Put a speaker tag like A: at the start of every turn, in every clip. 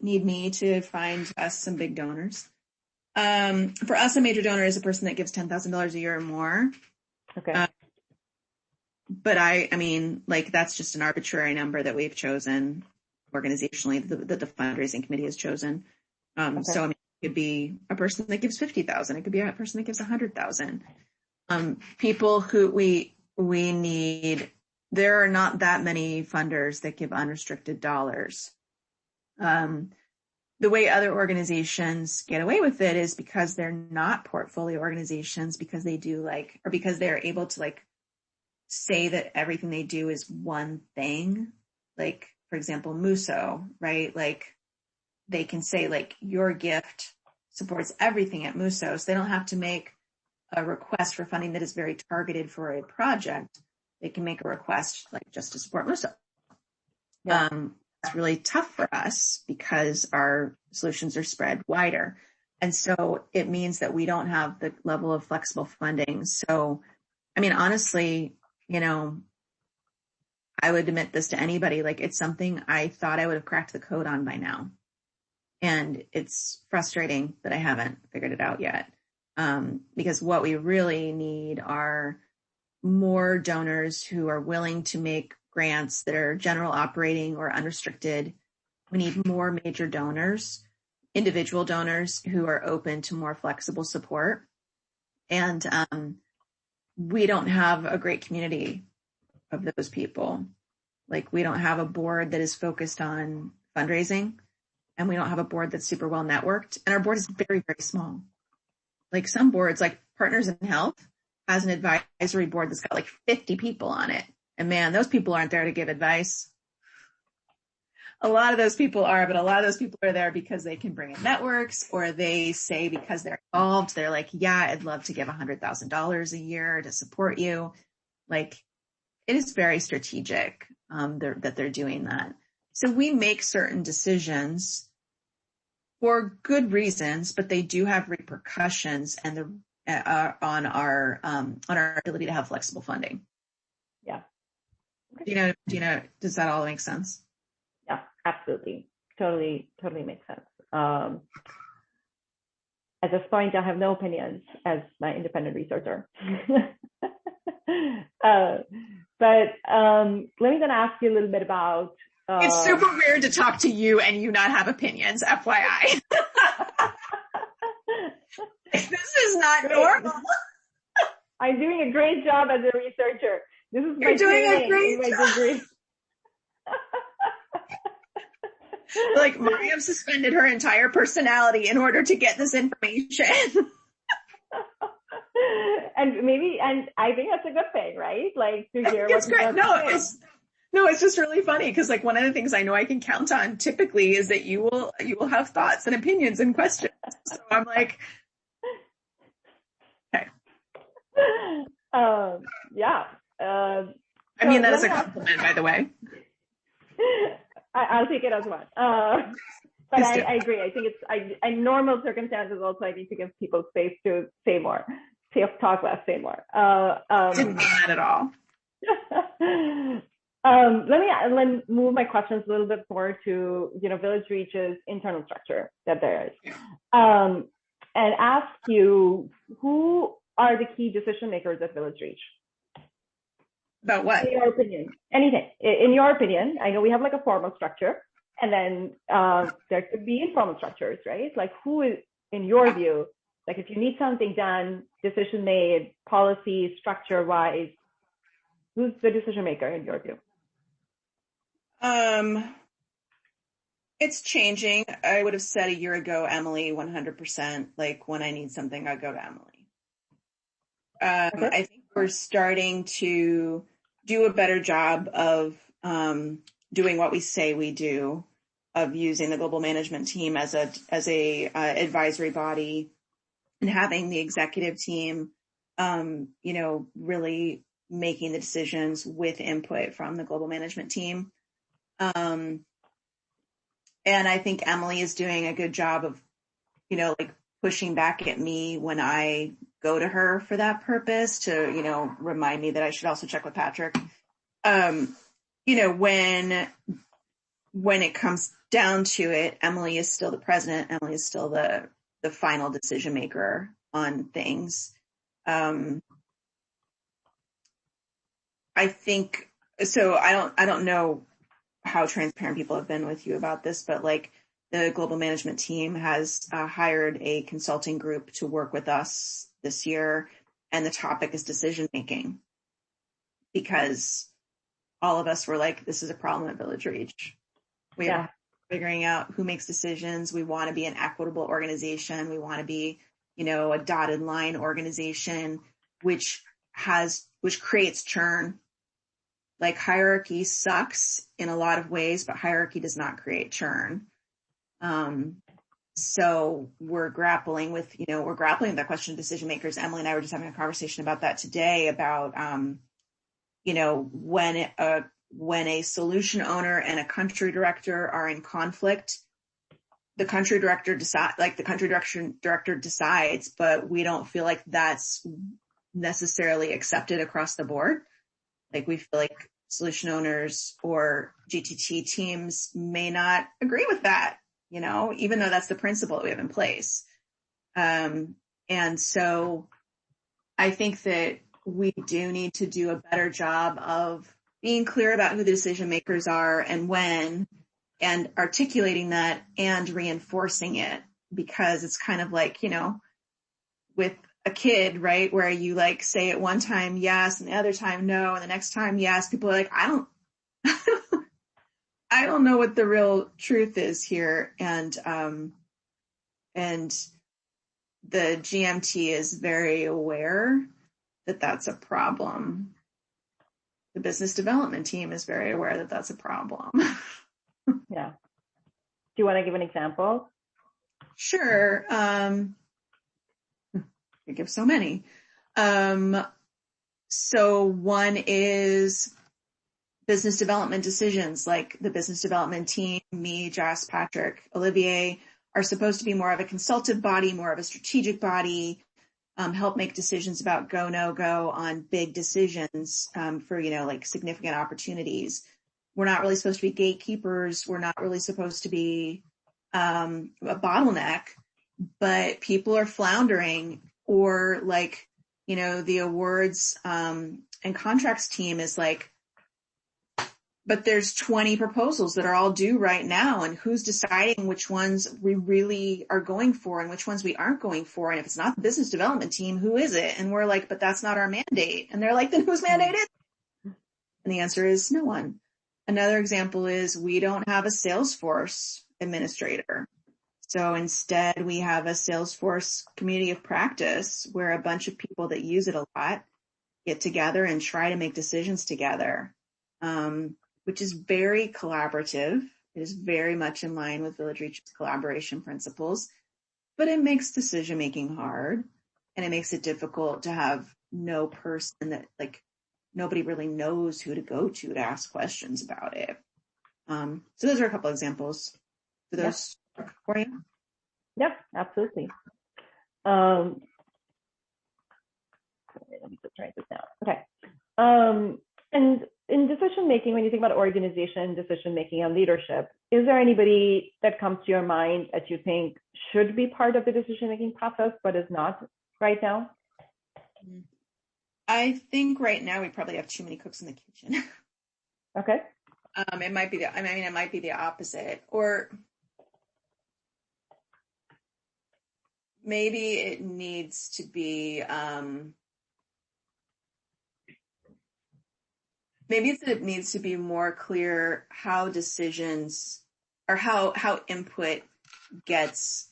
A: need me to find us some big donors. For us, a major donor is a person that gives $10,000 a year or more.
B: Okay.
A: But I mean, like, that's just an arbitrary number that we've chosen organizationally, that the fundraising committee has chosen.
B: Okay.
A: So, I mean, it could be a person that gives 50,000. It could be a person that gives 100,000. People who we need, there are not that many funders that give unrestricted dollars. The way other organizations get away with it is because they're not portfolio organizations, because they do or because they're able to say that everything they do is one thing. Like, for example, Muso, right? Like, they can say your gift supports everything at Muso. So they don't have to make a request for funding that is very targeted for a project. They can make a request just to support Muso.
B: Yeah.
A: It's really tough for us because our solutions are spread wider. And so it means that we don't have the level of flexible funding. So, I mean, honestly, I would admit this to anybody, it's something I thought I would have cracked the code on by now. And it's frustrating that I haven't figured it out yet. Because what we really need are more donors who are willing to make grants that are general operating or unrestricted. We need more major donors, individual donors who are open to more flexible support. And we don't have a great community of those people. We don't have a board that is focused on fundraising, and we don't have a board that's super well networked. And our board is very, very small. Some boards, like Partners in Health, has an advisory board that's got 50 people on it. And man, those people aren't there to give advice. A lot of those people are, but a lot of those people are there because they can bring in networks, or they say because they're involved, they're like, yeah, I'd love to give $100,000 a year to support you. It is very strategic that they're doing that. So we make certain decisions for good reasons, but they do have repercussions and on our ability to have flexible funding.
B: Yeah. Okay.
A: Does that all make sense?
B: Yeah, absolutely. Totally makes sense. At this point, I have no opinions as my independent researcher. But let me then ask you a little bit about...
A: it's super weird to talk to you and you not have opinions, FYI. This is not normal.
B: I'm doing a great job as a researcher. This is my degree.
A: Mariam suspended her entire personality in order to get this information.
B: and I think that's a good thing, right? To hear
A: it's great. No, it's just really funny because one of the things I know I can count on typically is that you will have thoughts and opinions and questions. So I'm like, okay.
B: Yeah.
A: I mean, that is a compliment, by the way.
B: I'll take it as one. But I agree. I think in normal circumstances also I need to give people space to say more, talk less, say more.
A: Didn't mean that at all.
B: Let me move my questions a little bit more to Village Reach's internal structure that there is, and ask you, who are the key decision makers at Village Reach?
A: About what?
B: In your opinion, anything. In your opinion, I know we have a formal structure, and then there could be informal structures, right? Who is, in your view, if you need something done, decision made, policy, structure wise, who's the decision maker in your view?
A: It's changing. I would have said a year ago, Emily, 100%. When I need something, I go to Emily. Okay. I think we're starting to do a better job of doing what we say we do, of using the global management team as a advisory body, and having the executive team, really making the decisions with input from the global management team. And I think Emily is doing a good job of, pushing back at me when I go to her for that purpose to, remind me that I should also check with Patrick. When when it comes down to it, Emily is still the president. Emily is still the final decision maker on things. I think so. I don't know how transparent people have been with you about this, but like the global management team has hired a consulting group to work with us this year, and the topic is decision making, because all of us were like, this is a problem at Village Reach. We are figuring out who makes decisions. We want to be an equitable organization. We want to be, a dotted line organization, which creates churn. Like hierarchy sucks in a lot of ways, but hierarchy does not create churn. So we're grappling with that question of decision makers. Emily and I were just having a conversation about that today about, when a solution owner and a country director are in conflict, the country director decides, but we don't feel like that's necessarily accepted across the board. Like we feel like solution owners or GTT teams may not agree with that, even though that's the principle that we have in place. And so I think that we do need to do a better job of being clear about who the decision makers are and when, and articulating that and reinforcing it, because it's kind of like, with a kid, right, where you like say at one time yes and the other time no, and the next time yes, people are like, I don't know what the real truth is here. And the GMT is very aware that that's a problem. The business development team is very aware that that's a problem.
B: Yeah. Do you want to give an example?
A: Sure. I give so many. So one is business development decisions, like the business development team, me, Jess, Patrick, Olivier, are supposed to be more of a consultative body, more of a strategic body, help make decisions about go, no go on big decisions, for, like significant opportunities. We're not really supposed to be gatekeepers. We're not really supposed to be, a bottleneck, but people are floundering, or like, the awards, and contracts team is like, but there's 20 proposals that are all due right now, and who's deciding which ones we really are going for and which ones we aren't going for? And if it's not the business development team, who is it? And we're like, but that's not our mandate. And they're like, then whose mandate is it? And the answer is no one. Another example is we don't have a Salesforce administrator. So instead we have a Salesforce community of practice where a bunch of people that use it a lot get together and try to make decisions together. Which is very collaborative. It is very much in line with Village Reach's collaboration principles, but it makes decision-making hard, and it makes it difficult to have no person that, like, nobody really knows who to go to ask questions about it. So those are a couple examples. Do those work for you?
B: Yeah, absolutely. Let me just write this down. Okay. And in decision making, when you think about organization, decision making, and leadership, is there anybody that comes to your mind that you think should be part of the decision making process but is not right now?
A: I think right now we probably have too many cooks in the kitchen.
B: Okay.
A: It might be the opposite, or maybe it needs to be. Maybe it needs to be more clear how decisions or how input gets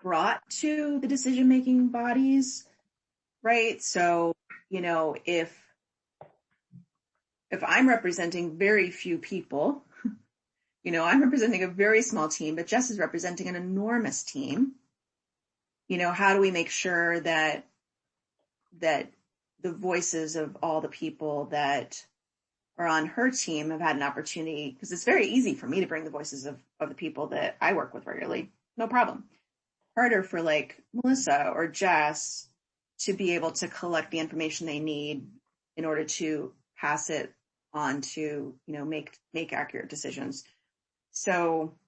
A: brought to the decision-making bodies, right? So, if I'm representing very few people, I'm representing a very small team, but Jess is representing an enormous team. How do we make sure that the voices of all the people that are on her team have had an opportunity, because it's very easy for me to bring the voices of the people that I work with regularly. No problem. Harder for like Melissa or Jess to be able to collect the information they need in order to pass it on to, make accurate decisions. So